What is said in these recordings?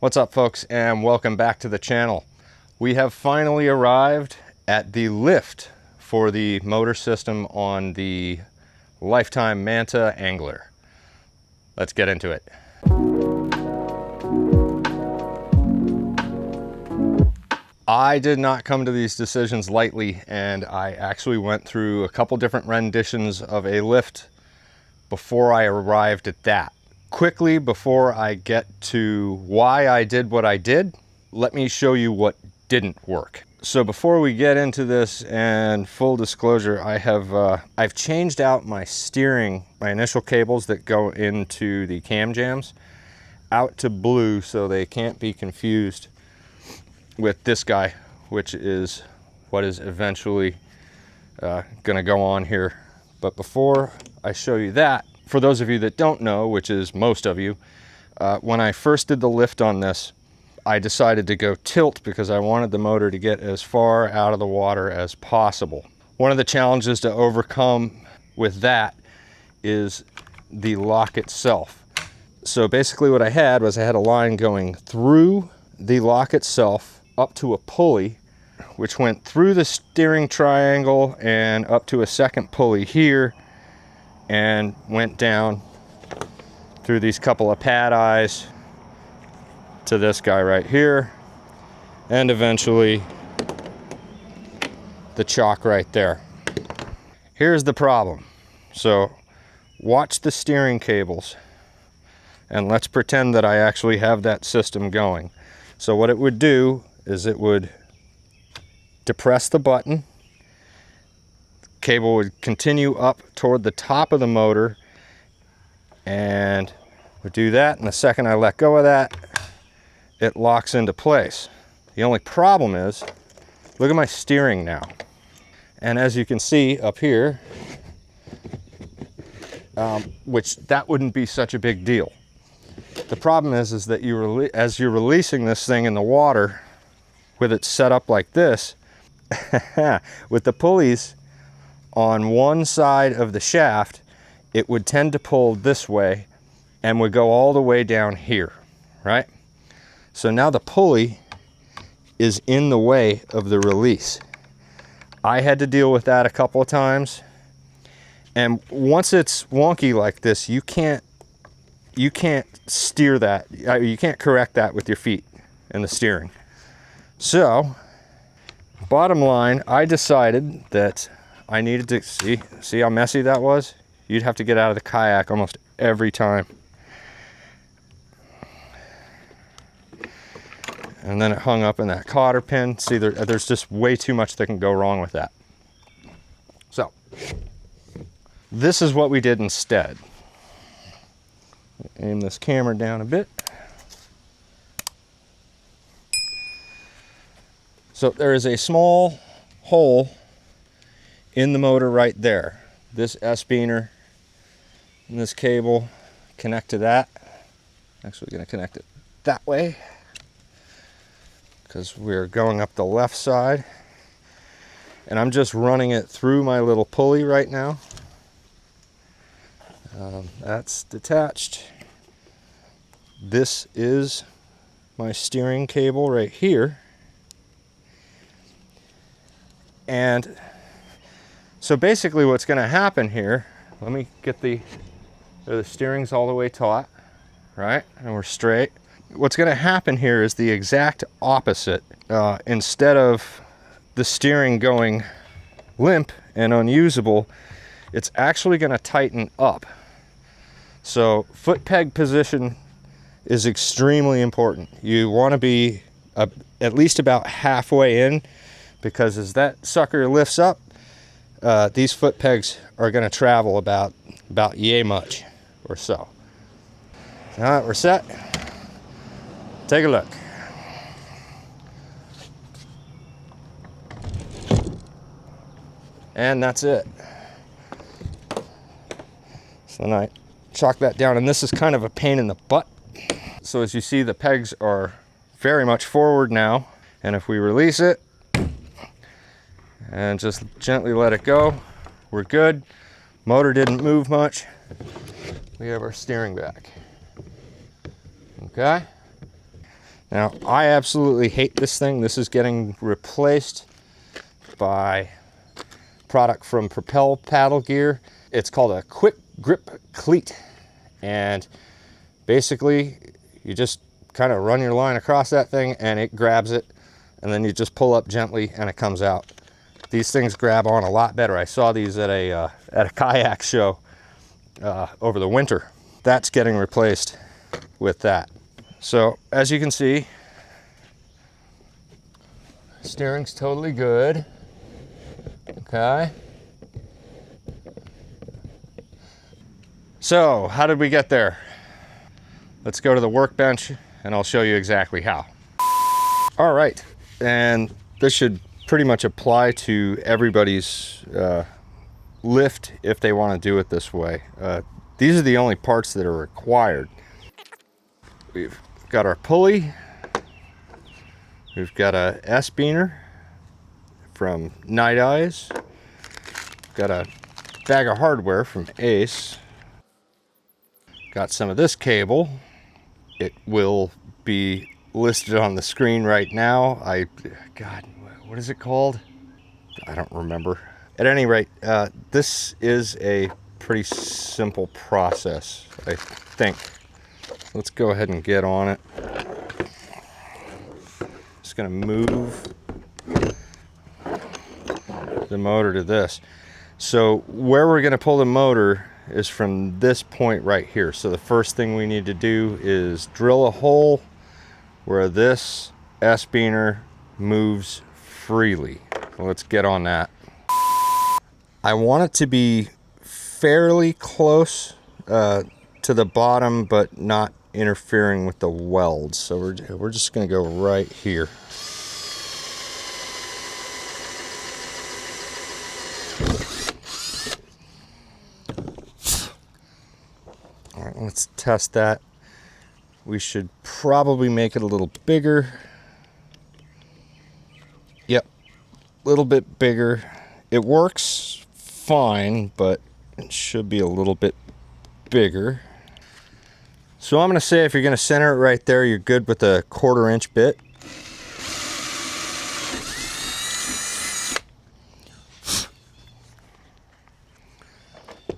What's up, folks, and welcome back to the channel. We have finally arrived at the lift for the motor system on the Lifetime Manta Angler. Let's get into it. I did not come to these decisions lightly, and I actually went through a couple different renditions of a lift before I arrived at that. Quickly, before I get to why I did what I did, let me show you what didn't work. So before we get into this, and full disclosure, I've changed out my steering, my initial cables that go into the cam jams, out to blue so they can't be confused with this guy, which is what is eventually gonna go on here. But before I show you that, for those of you that don't know, which is most of you, when I first did the lift on this, I decided to go tilt because I wanted the motor to get as far out of the water as possible. One of the challenges to overcome with that is the lock itself. So basically what I had was I had a line going through the lock itself up to a pulley, which went through the steering triangle and up to a second pulley here, and went down through these couple of pad eyes to this guy right here, and eventually the chock right there. Here's the problem. So watch the steering cables, and let's pretend that I actually have that system going. So what it would do is it would depress the button, cable would continue up toward the top of the motor, and would do that, and the second I let go of that, it locks into place. The only problem is, look at my steering now. And as you can see up here, which that wouldn't be such a big deal. The problem is that as you're releasing this thing in the water, with it set up like this, with the pulleys on one side of the shaft, it would tend to pull this way and would go all the way down here, right? So now the pulley is in the way of the release. I had to deal with that a couple of times, and once it's wonky like this, you can't steer that, you can't correct that with your feet and the steering. So bottom line, I decided that I needed to see how messy that was. You'd have to get out of the kayak almost every time. And then it hung up in that cotter pin. See, there's just way too much that can go wrong with that. So this is what we did instead. Aim this camera down a bit. So there is a small hole in the motor right there. This S-beaner and this cable connect to that. Actually going to connect it that way because we're going up the left side, and I'm just running it through my little pulley right now. That's detached. This is my steering cable right here, and so basically what's going to happen here, let me get the steering's all the way taut, right? And we're straight. What's going to happen here is the exact opposite. Instead of the steering going limp and unusable, it's actually going to tighten up. So foot peg position is extremely important. You want to be at least about halfway in, because as that sucker lifts up, these foot pegs are going to travel about yay much or so. All right, we're set. Take a look. And that's it. So then I chalk that down, and this is kind of a pain in the butt. So as you see, the pegs are very much forward now, and if we release it and just gently let it go, we're good. Motor didn't move much. We have our steering back. Okay? Now, I absolutely hate this thing. This is getting replaced by product from Propel Paddle Gear. It's called a quick grip cleat. And basically, you just kind of run your line across that thing and it grabs it. And then you just pull up gently and it comes out. These things grab on a lot better. I saw these at a kayak show over the winter. That's getting replaced with that. So as you can see, steering's totally good. Okay. So how did we get there? Let's go to the workbench and I'll show you exactly how. All right, and this should pretty much apply to everybody's lift if they want to do it this way. These are the only parts that are required. We've got our pulley. We've got a S-beaner from Night Eyes. Got a bag of hardware from Ace. Got some of this cable. It will be listed on the screen right now. God, what is it called? I don't remember. At any rate, this is a pretty simple process, I think. Let's go ahead and get on it. Just gonna move the motor to this. So where we're gonna pull the motor is from this point right here. So the first thing we need to do is drill a hole where this S-beaner moves freely. So let's get on that. I want it to be fairly close to the bottom, but not interfering with the welds. So we're just gonna go right here. All right, let's test that. We should probably make it a little bigger. Yep, a little bit bigger. It works fine, but it should be a little bit bigger. So I'm gonna say if you're gonna center it right there, you're good with a 1/4 inch bit.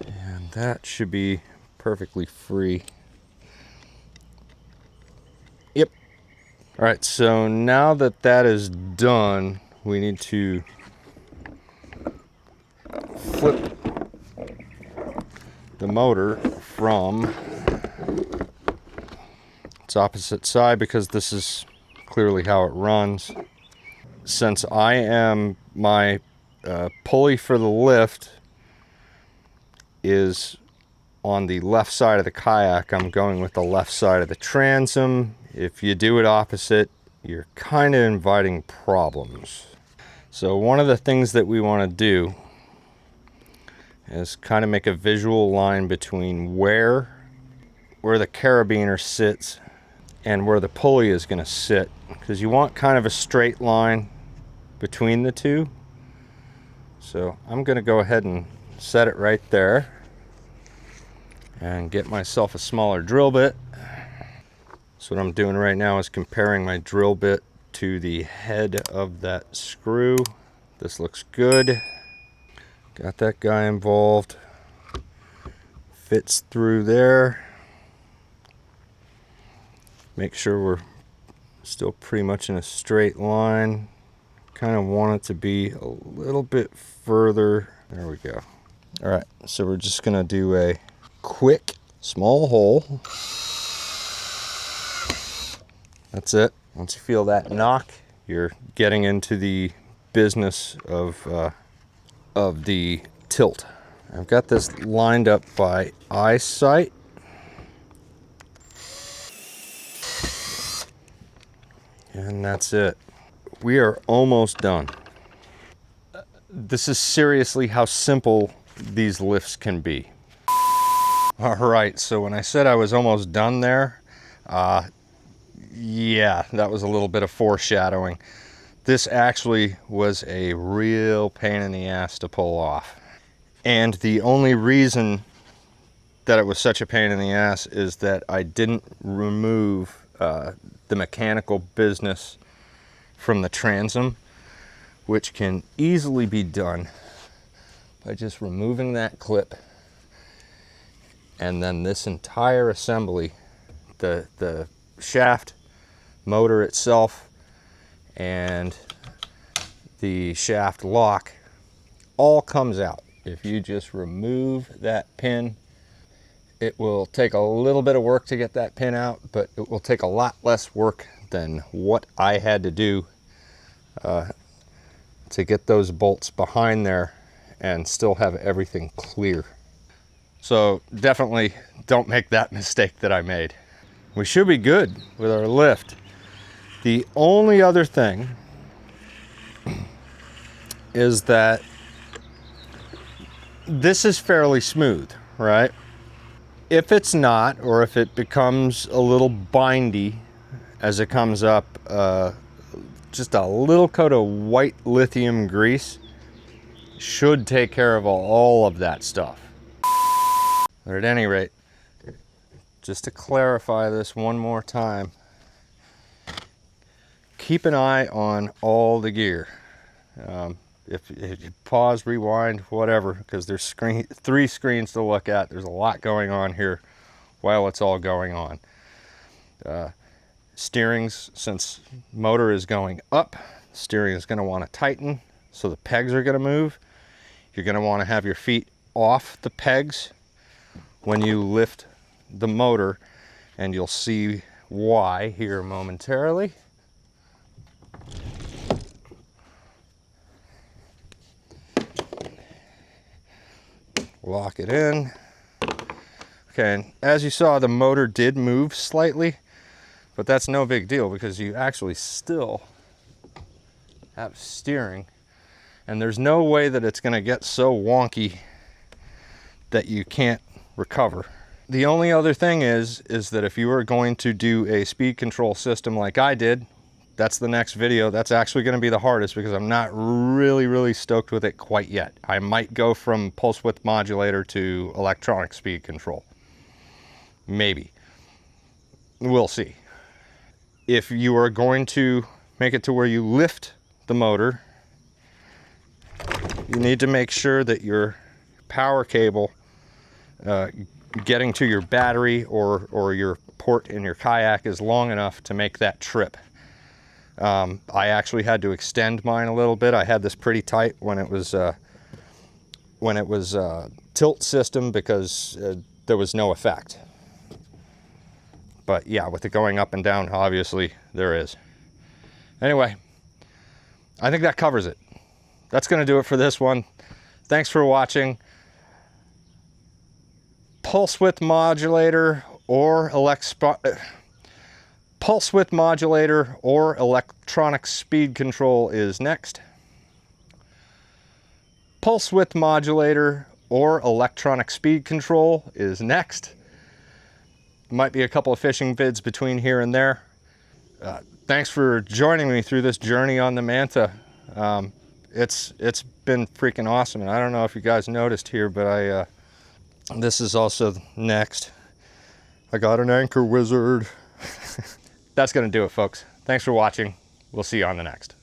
And that should be perfectly free. Yep. All right, so now that that is done, we need to flip the motor from its opposite side, because this is clearly how it runs. Since I am my pulley for the lift is on the left side of the kayak, I'm going with the left side of the transom. If you do it opposite, you're kind of inviting problems. So one of the things that we want to do is kind of make a visual line between where the carabiner sits and where the pulley is going to sit, because you want kind of a straight line between the two. So I'm going to go ahead and set it right there and get myself a smaller drill bit. So what I'm doing right now is comparing my drill bit to the head of that screw. This looks good. Got that guy involved. Fits through there. Make sure we're still pretty much in a straight line. Kind of want it to be a little bit further. There we go. All right, so we're just gonna do a quick small hole. That's it. Once you feel that knock, you're getting into the business of the tilt. I've got this lined up by eyesight. And that's it. We are almost done. This is seriously how simple these lifts can be. All right, so when I said I was almost done there, yeah, that was a little bit of foreshadowing. This actually was a real pain in the ass to pull off. And the only reason that it was such a pain in the ass is that I didn't remove the mechanical business from the transom, which can easily be done by just removing that clip, and then this entire assembly, the shaft, motor itself, and the shaft lock all comes out. If you just remove that pin, it will take a little bit of work to get that pin out, but it will take a lot less work than what I had to do to get those bolts behind there and still have everything clear. So definitely don't make that mistake that I made. We should be good with our lift. The only other thing is that this is fairly smooth, right? If it's not, or if it becomes a little bindy as it comes up, just a little coat of white lithium grease should take care of all of that stuff. But at any rate, just to clarify this one more time, keep an eye on all the gear. If you pause, rewind, whatever, because there's 3 screens to look at. There's a lot going on here while it's all going on. Steerings, since motor is going up, steering is going to want to tighten, so the pegs are going to move. You're going to want to have your feet off the pegs when you lift the motor, and you'll see why here momentarily. Lock it in. Okay, and as you saw, the motor did move slightly, but that's no big deal because you actually still have steering, and there's no way that it's going to get so wonky that you can't recover. The only other thing is that if you are going to do a speed control system like I did, that's the next video. That's actually going to be the hardest because I'm not really stoked with it quite yet. I might go from pulse width modulator to electronic speed control. Maybe. We'll see. If you are going to make it to where you lift the motor, you need to make sure that your power cable getting to your battery or your port in your kayak is long enough to make that trip. I actually had to extend mine a little bit. I had this pretty tight when it was tilt system because there was no effect. But yeah, with it going up and down, obviously there is. Anyway, I think that covers it. That's going to do it for this one. Thanks for watching. Pulse width modulator or electronic speed control is next. Pulse width modulator or electronic speed control is next. Might be a couple of fishing vids between here and there. Thanks for joining me through this journey on the Manta. It's been freaking awesome, and I don't know if you guys noticed here, but this is also next. I got an anchor wizard. That's gonna do it, folks. Thanks for watching. We'll see you on the next.